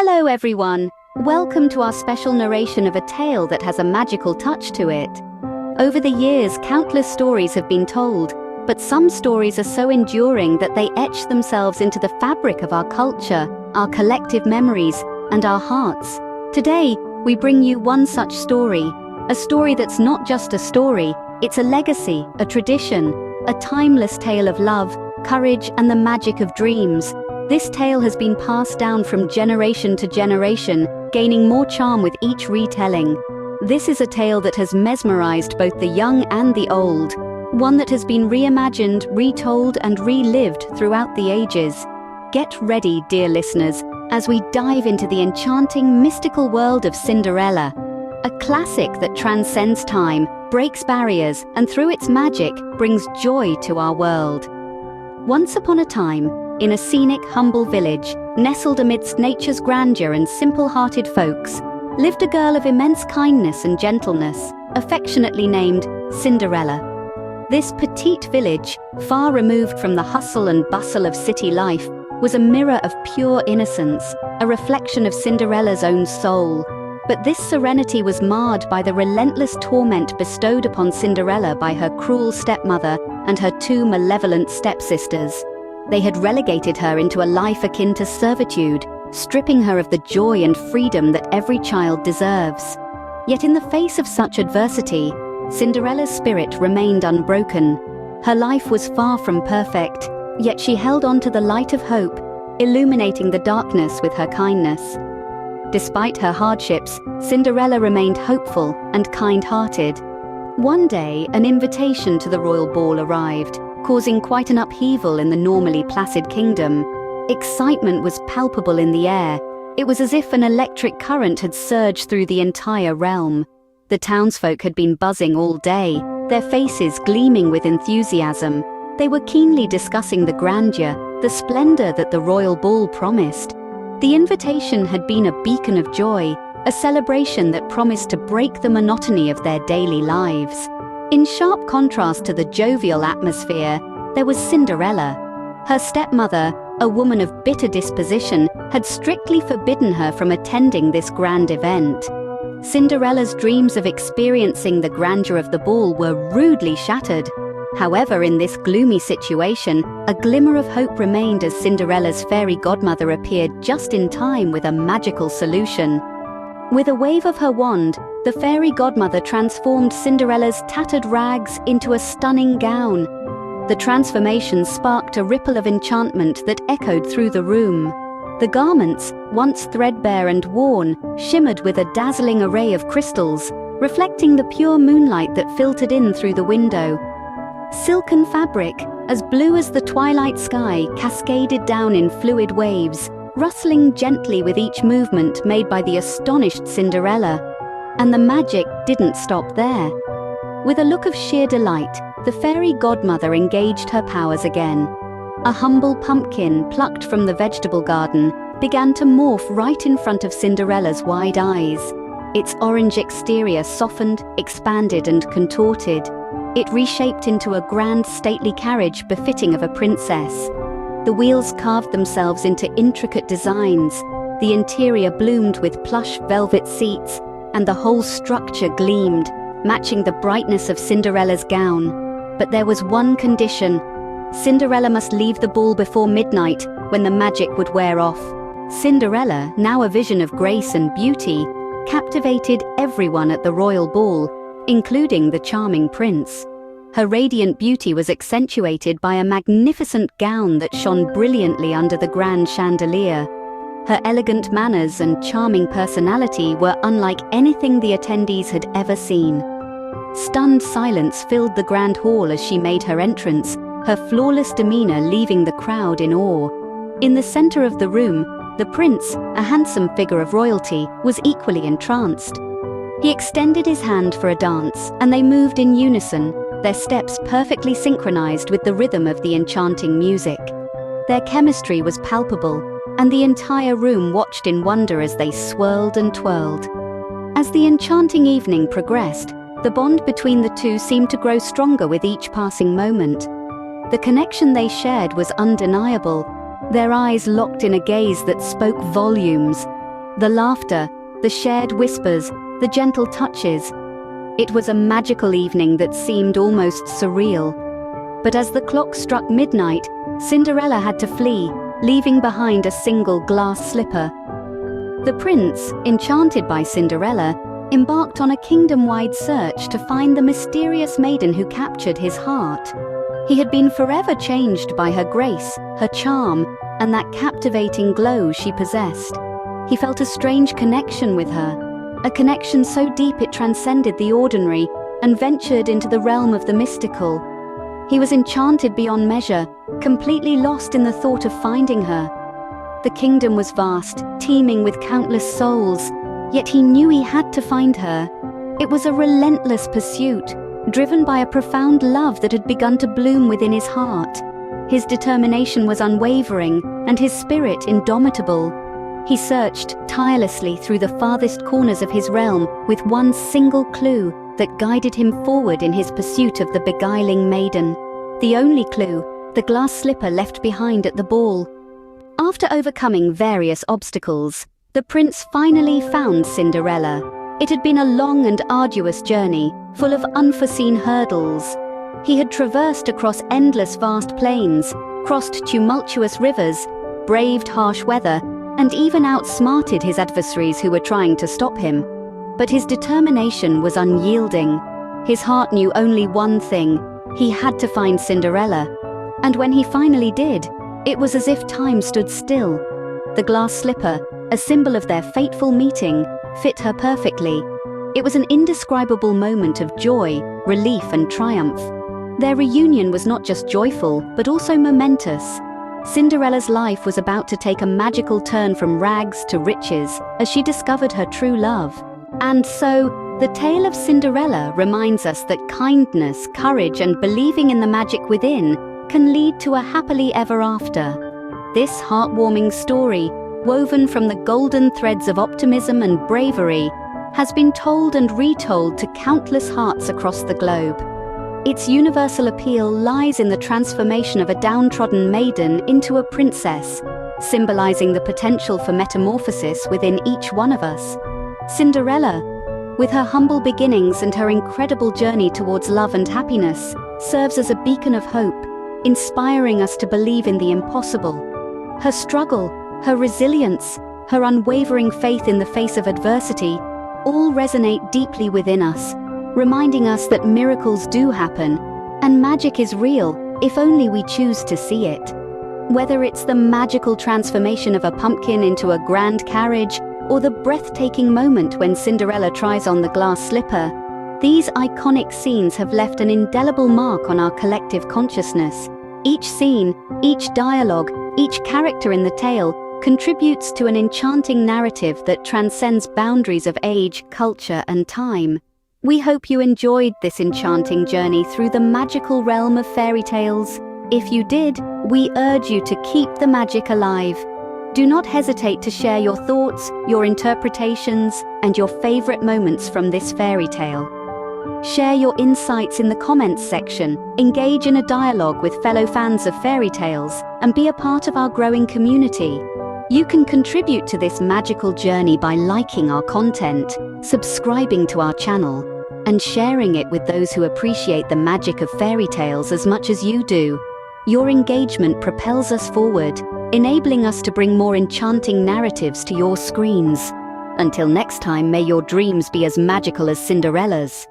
Hello everyone! Welcome to our special narration of a tale that has a magical touch to it. Over the years, countless stories have been told, but some stories are so enduring that they etch themselves into the fabric of our culture, our collective memories, and our hearts. Today, we bring you one such story, a story that's not just a story, it's a legacy, a tradition, a timeless tale of love, courage, and the magic of dreams. This tale has been passed down from generation to generation, gaining more charm with each retelling. This is a tale that has mesmerized both the young and the old, one that has been reimagined, retold, and relived throughout the ages. Get ready, dear listeners, as we dive into the enchanting, mystical world of Cinderella, a classic that transcends time, breaks barriers, and through its magic, brings joy to our world. Once upon a time, in a scenic, humble village, nestled amidst nature's grandeur and simple-hearted folks, lived a girl of immense kindness and gentleness, affectionately named Cinderella. This petite village, far removed from the hustle and bustle of city life, was a mirror of pure innocence, a reflection of Cinderella's own soul. But this serenity was marred by the relentless torment bestowed upon Cinderella by her cruel stepmother and her two malevolent stepsisters. They had relegated her into a life akin to servitude, stripping her of the joy and freedom that every child deserves. Yet in the face of such adversity, Cinderella's spirit remained unbroken. Her life was far from perfect, yet she held on to the light of hope, illuminating the darkness with her kindness. Despite her hardships, Cinderella remained hopeful and kind-hearted. One day, an invitation to the royal ball arrived, causing quite an upheaval in the normally placid kingdom. Excitement was palpable in the air. It was as if an electric current had surged through the entire realm. The townsfolk had been buzzing all day, their faces gleaming with enthusiasm. They were keenly discussing the grandeur, the splendor that the royal ball promised. The invitation had been a beacon of joy, a celebration that promised to break the monotony of their daily lives. In sharp contrast to the jovial atmosphere, there was Cinderella. Her stepmother, a woman of bitter disposition, had strictly forbidden her from attending this grand event. Cinderella's dreams of experiencing the grandeur of the ball were rudely shattered. However, in this gloomy situation, a glimmer of hope remained as Cinderella's fairy godmother appeared just in time with a magical solution. With a wave of her wand, the fairy godmother transformed Cinderella's tattered rags into a stunning gown. The transformation sparked a ripple of enchantment that echoed through the room. The garments, once threadbare and worn, shimmered with a dazzling array of crystals, reflecting the pure moonlight that filtered in through the window. Silken fabric, as blue as the twilight sky, cascaded down in fluid waves, rustling gently with each movement made by the astonished Cinderella. And the magic didn't stop there. With a look of sheer delight, the fairy godmother engaged her powers again. A humble pumpkin plucked from the vegetable garden began to morph right in front of Cinderella's wide eyes. Its orange exterior softened, expanded, and contorted. It reshaped into a grand, stately carriage befitting of a princess. The wheels carved themselves into intricate designs, the interior bloomed with plush velvet seats, and the whole structure gleamed, matching the brightness of Cinderella's gown. But there was one condition. Cinderella must leave the ball before midnight, when the magic would wear off. Cinderella, now a vision of grace and beauty, captivated everyone at the royal ball, including the charming prince. Her radiant beauty was accentuated by a magnificent gown that shone brilliantly under the grand chandelier. Her elegant manners and charming personality were unlike anything the attendees had ever seen. Stunned silence filled the grand hall as she made her entrance, her flawless demeanor leaving the crowd in awe. In the center of the room, the prince, a handsome figure of royalty, was equally entranced. He extended his hand for a dance, and they moved in unison, their steps perfectly synchronized with the rhythm of the enchanting music. Their chemistry was palpable, and the entire room watched in wonder as they swirled and twirled. As the enchanting evening progressed, the bond between the two seemed to grow stronger with each passing moment. The connection they shared was undeniable, their eyes locked in a gaze that spoke volumes. The laughter, the shared whispers, the gentle touches. It was a magical evening that seemed almost surreal. But as the clock struck midnight, Cinderella had to flee, leaving behind a single glass slipper. The prince, enchanted by Cinderella, embarked on a kingdom-wide search to find the mysterious maiden who captured his heart. He had been forever changed by her grace, her charm, and that captivating glow she possessed. He felt a strange connection with her, a connection so deep it transcended the ordinary and ventured into the realm of the mystical. He was enchanted beyond measure, completely lost in the thought of finding her. The kingdom was vast, teeming with countless souls, yet he knew he had to find her. It was a relentless pursuit, driven by a profound love that had begun to bloom within his heart. His determination was unwavering, and his spirit indomitable. He searched tirelessly through the farthest corners of his realm with one single clue that guided him forward in his pursuit of the beguiling maiden. The only clue, the glass slipper left behind at the ball. After overcoming various obstacles, the prince finally found Cinderella. It had been a long and arduous journey, full of unforeseen hurdles. He had traversed across endless vast plains, crossed tumultuous rivers, braved harsh weather, and even outsmarted his adversaries who were trying to stop him. But his determination was unyielding. His heart knew only one thing: he had to find Cinderella. And when he finally did, it was as if time stood still. The glass slipper, a symbol of their fateful meeting, fit her perfectly. It was an indescribable moment of joy, relief, and triumph. Their reunion was not just joyful, but also momentous. Cinderella's life was about to take a magical turn from rags to riches as she discovered her true love. And so, the tale of Cinderella reminds us that kindness, courage, and believing in the magic within can lead to a happily ever after. This heartwarming story, woven from the golden threads of optimism and bravery, has been told and retold to countless hearts across the globe. Its universal appeal lies in the transformation of a downtrodden maiden into a princess, symbolizing the potential for metamorphosis within each one of us. Cinderella, with her humble beginnings and her incredible journey towards love and happiness, serves as a beacon of hope, inspiring us to believe in the impossible. Her struggle, her resilience, her unwavering faith in the face of adversity, all resonate deeply within us, reminding us that miracles do happen, and magic is real if only we choose to see it. Whether it's the magical transformation of a pumpkin into a grand carriage, or the breathtaking moment when Cinderella tries on the glass slipper, these iconic scenes have left an indelible mark on our collective consciousness. Each scene, each dialogue, each character in the tale contributes to an enchanting narrative that transcends boundaries of age, culture, and time. We hope you enjoyed this enchanting journey through the magical realm of fairy tales. If you did, we urge you to keep the magic alive. Do not hesitate to share your thoughts, your interpretations, and your favorite moments from this fairy tale. Share your insights in the comments section, engage in a dialogue with fellow fans of fairy tales, and be a part of our growing community. You can contribute to this magical journey by liking our content, subscribing to our channel, and sharing it with those who appreciate the magic of fairy tales as much as you do. Your engagement propels us forward, enabling us to bring more enchanting narratives to your screens. Until next time, may your dreams be as magical as Cinderella's.